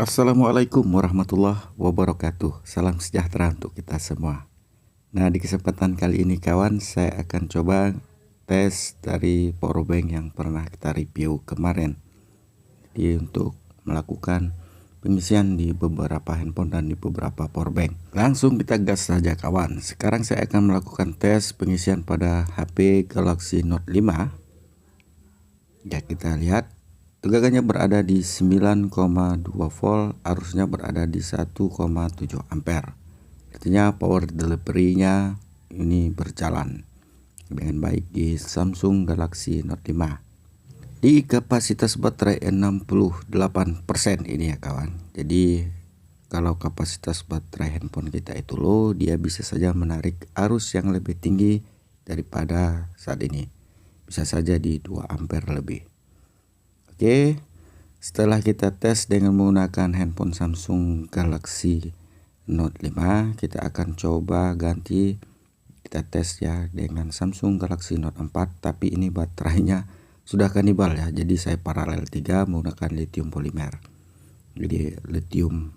Assalamualaikum warahmatullahi wabarakatuh. Salam sejahtera untuk kita semua. Nah, di kesempatan kali ini kawan, saya akan coba tes dari powerbank yang pernah kita review kemarin. Jadi untuk melakukan pengisian di beberapa handphone dan di beberapa powerbank. Langsung kita gas saja kawan. Sekarang saya akan melakukan tes pengisian pada HP Galaxy Note 5. Ya, kita lihat tegangannya berada di 9,2 volt, arusnya berada di 1,7 ampere. Artinya power delivery-nya ini berjalan dengan baik di Samsung Galaxy Note 5. Di kapasitas baterai 68% ini ya kawan. Jadi kalau kapasitas baterai handphone kita itu low, dia bisa saja menarik arus yang lebih tinggi daripada saat ini. Bisa saja di 2 ampere lebih. Oke, setelah kita tes dengan menggunakan handphone Samsung Galaxy Note 5, kita akan coba ganti, kita tes ya dengan Samsung Galaxy Note 4, tapi ini baterainya sudah kanibal ya, jadi saya paralel 3 menggunakan lithium polimer. Jadi lithium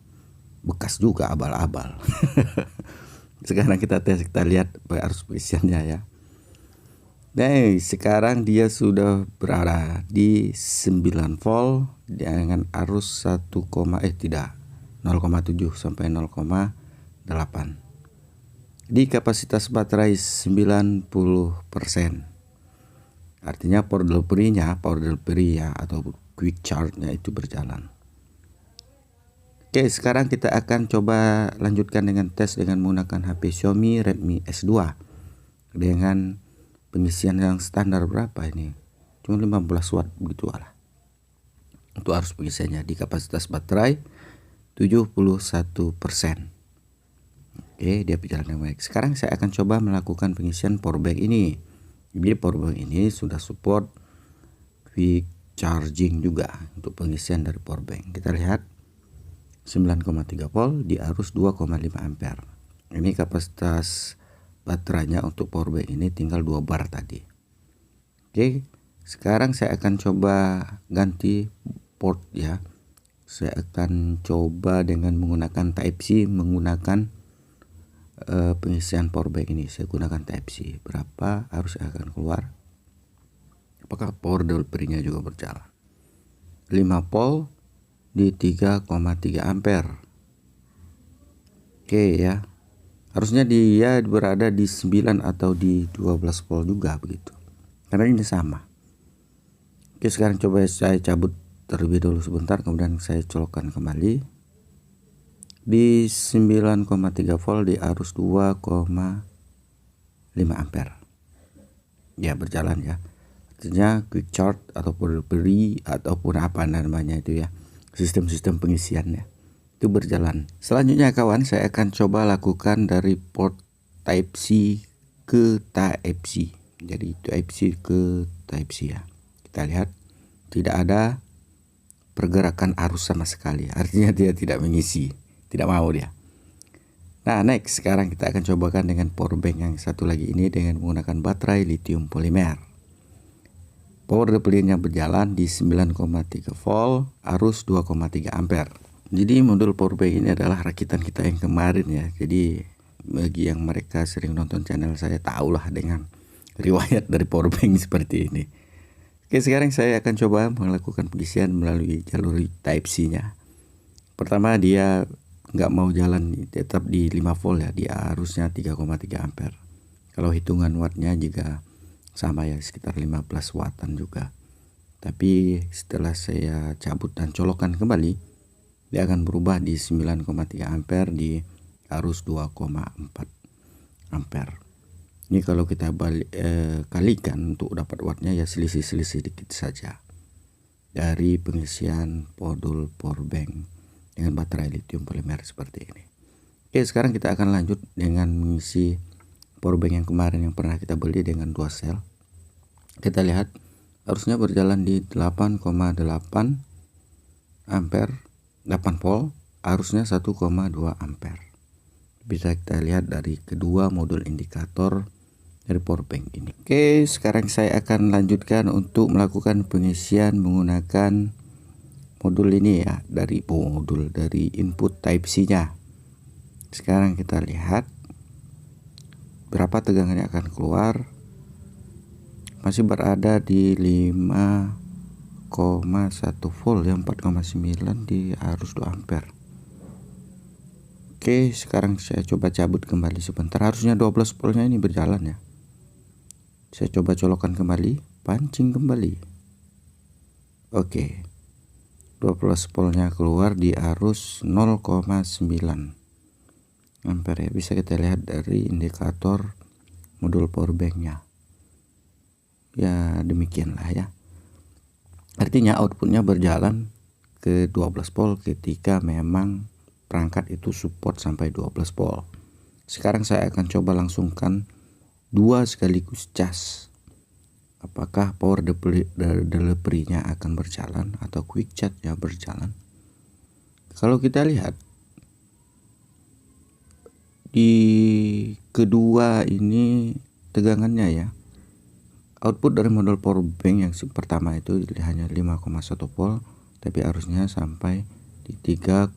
bekas juga, abal-abal. Sekarang kita tes, kita lihat arus pengisiannya ya. Nah, sekarang dia sudah berada di 9 volt dengan arus 0,7 sampai 0,8. Di kapasitas baterai 90%. Artinya power delivery ya atau quick charge-nya itu berjalan. Oke, sekarang kita akan coba lanjutkan dengan tes dengan menggunakan HP Xiaomi Redmi S2 dengan pengisian yang standar berapa ini, cuma 15 watt begitu lah untuk arus pengisiannya di kapasitas baterai 71%. Oke, dia berjalan dengan baik. Sekarang saya akan coba melakukan pengisian powerbank ini. Jadi powerbank ini sudah support quick charging juga untuk pengisian dari powerbank. Kita lihat 9,3 volt di arus 2,5 ampere. Ini kapasitas baterainya untuk powerbank ini tinggal 2 bar tadi. Oke, sekarang saya akan coba ganti port ya. Saya akan coba dengan menggunakan Type C, menggunakan pengisian powerbank ini. Saya gunakan Type C. Berapa arus yang akan keluar? Apakah power delivery-nya juga berjalan? 5 volt di 3,3 ampere. Oke ya. Harusnya dia berada di 9 atau di 12 volt juga begitu. Karena ini sama. Oke, sekarang coba saya cabut terlebih dahulu sebentar, kemudian saya colokkan kembali. Di 9,3 volt di arus 2,5 ampere. Ya, berjalan ya. Artinya quick charge ataupun delivery ataupun apa namanya itu ya. Sistem-sistem pengisiannya itu berjalan. Selanjutnya kawan, saya akan coba lakukan dari port Type C ke Type C. Jadi Type C ke Type C ya. Kita lihat tidak ada pergerakan arus sama sekali. Artinya dia tidak mengisi, tidak mau dia. Nah, next sekarang kita akan cobakan dengan powerbank yang satu lagi ini dengan menggunakan baterai lithium polimer. Power delivery-nya berjalan di 9,3 volt, arus 2,3 ampere. Jadi modul powerbank ini adalah rakitan kita yang kemarin ya. Jadi bagi yang mereka sering nonton channel saya, tahulah dengan riwayat dari powerbank seperti ini. Oke, sekarang saya akan coba melakukan pengisian melalui jalur Type C-nya. Pertama, dia nggak mau jalan, tetap di 5 volt ya, di arusnya 3,3 ampere. Kalau hitungan wattnya juga sama ya, sekitar 15 wattan juga. Tapi setelah saya cabut dan colokkan kembali, dia akan berubah di 9,3 ampere di arus 2,4 ampere. Ini kalau kita kalikan untuk dapat wattnya ya selisih-selisih dikit saja dari pengisian modul powerbank dengan baterai lithium polimer seperti ini. Oke, sekarang kita akan lanjut dengan mengisi powerbank yang kemarin yang pernah kita beli dengan 2 sel. Kita lihat arusnya berjalan di 8,8 ampere, 8 volt, arusnya 1,2 ampere. Bisa kita lihat dari kedua modul indikator dari powerbank ini. Oke, sekarang saya akan lanjutkan untuk melakukan pengisian menggunakan modul ini ya, dari input Type C nya. Sekarang kita lihat berapa tegangan yang akan keluar. Masih berada di 5,1 volt ya, 4,9 di arus 2 ampere. Oke, sekarang saya coba cabut kembali sebentar. Harusnya 12 voltnya ini berjalan ya. Saya coba colokkan kembali, pancing kembali. Oke, 12 voltnya keluar di arus 0,9 ampere ya. Bisa kita lihat dari indikator modul powerbanknya. Ya demikianlah ya. Artinya outputnya berjalan ke 12 volt ketika memang perangkat itu support sampai 12 volt. Sekarang saya akan coba langsungkan 2 sekaligus cas. Apakah power delivery-nya akan berjalan atau quick charge-nya berjalan? Kalau kita lihat di kedua ini tegangannya ya, output dari modul power bank yang pertama itu hanya 5,1 volt, tapi arusnya sampai di 3,6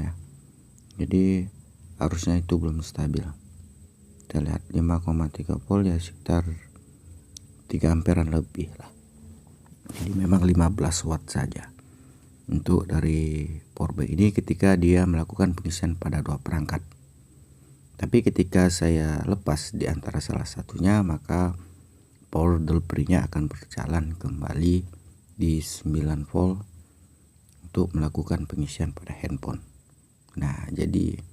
ya. Jadi arusnya itu belum stabil. Kita lihat 5,3 volt ya, sekitar 3 amperan lebih lah. Jadi memang 15 watt saja untuk dari powerbank ini ketika dia melakukan pengisian pada 2 perangkat. Tapi ketika saya lepas di antara salah satunya, maka power delivery-nya akan berjalan kembali di 9 volt untuk melakukan pengisian pada handphone. Nah, jadi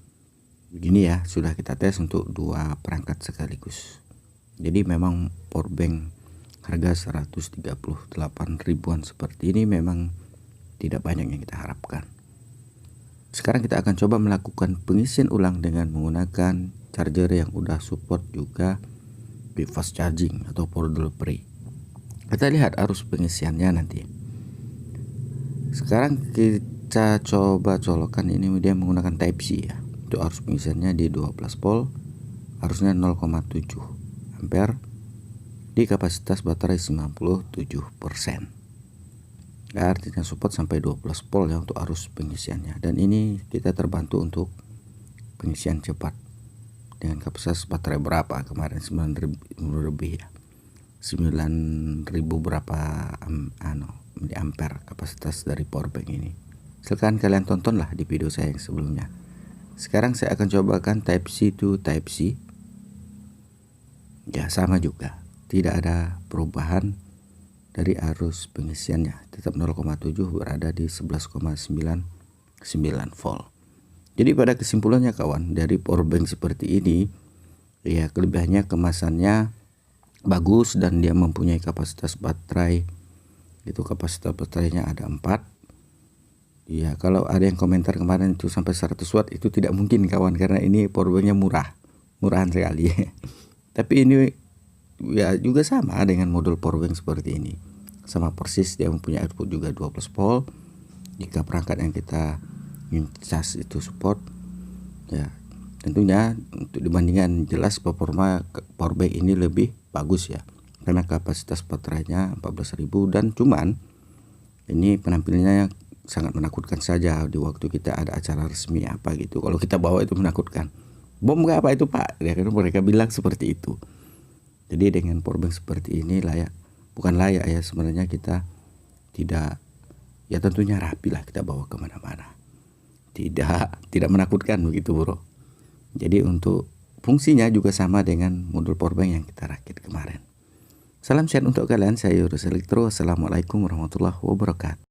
begini ya, sudah kita tes untuk 2 perangkat sekaligus. Jadi memang powerbank harga 138 ribuan seperti ini memang tidak banyak yang kita harapkan. Sekarang kita akan coba melakukan pengisian ulang dengan menggunakan charger yang udah support juga fast charging atau power delivery. Kita lihat arus pengisiannya nanti. Sekarang kita coba colokkan ini, dia menggunakan Type C ya. Untuk arus pengisiannya di 12 volt, arusnya 0,7 ampere di kapasitas baterai 97%. Ya, artinya support sampai 12 volt ya untuk arus pengisiannya. Dan ini kita terbantu untuk pengisian cepat dengan kapasitas baterai berapa kemarin, 9.000 lebih ya, 9.000 berapa miliampere kapasitas dari powerbank ini. Silahkan kalian tontonlah di video saya yang sebelumnya. Sekarang saya akan cobakan Type C to Type C. Ya sama juga, tidak ada perubahan dari arus pengisiannya, tetap 0,7 berada di 11,99 volt. Jadi pada kesimpulannya kawan, dari powerbank seperti ini ya, kelebihannya kemasannya bagus dan dia mempunyai kapasitas baterai, itu kapasitas baterainya ada 4 ya. Kalau ada yang komentar kemarin itu sampai 100 watt, itu tidak mungkin kawan, karena ini powerbanknya murahan sekali. Tapi ini ya juga sama dengan modul powerbank seperti ini, sama persis, dia mempunyai output juga 12 volt jika perangkat yang kita cas itu support ya. Tentunya untuk dibandingkan, jelas performa powerbank ini lebih bagus ya, karena kapasitas baterainya 14.000 dan cuman ini penampilannya sangat menakutkan saja di waktu kita ada acara resmi apa gitu. Kalau kita bawa itu menakutkan, bom gak apa itu pak ya, karena mereka bilang seperti itu. Jadi dengan powerbank seperti ini bukan layak ya sebenarnya, kita tidak ya, tentunya rapi lah kita bawa kemana-mana, tidak menakutkan begitu bro. Jadi untuk fungsinya juga sama dengan modul powerbank yang kita rakit kemarin. Salam sehat untuk kalian, saya Yurus Elektro. Assalamualaikum warahmatullahi wabarakatuh.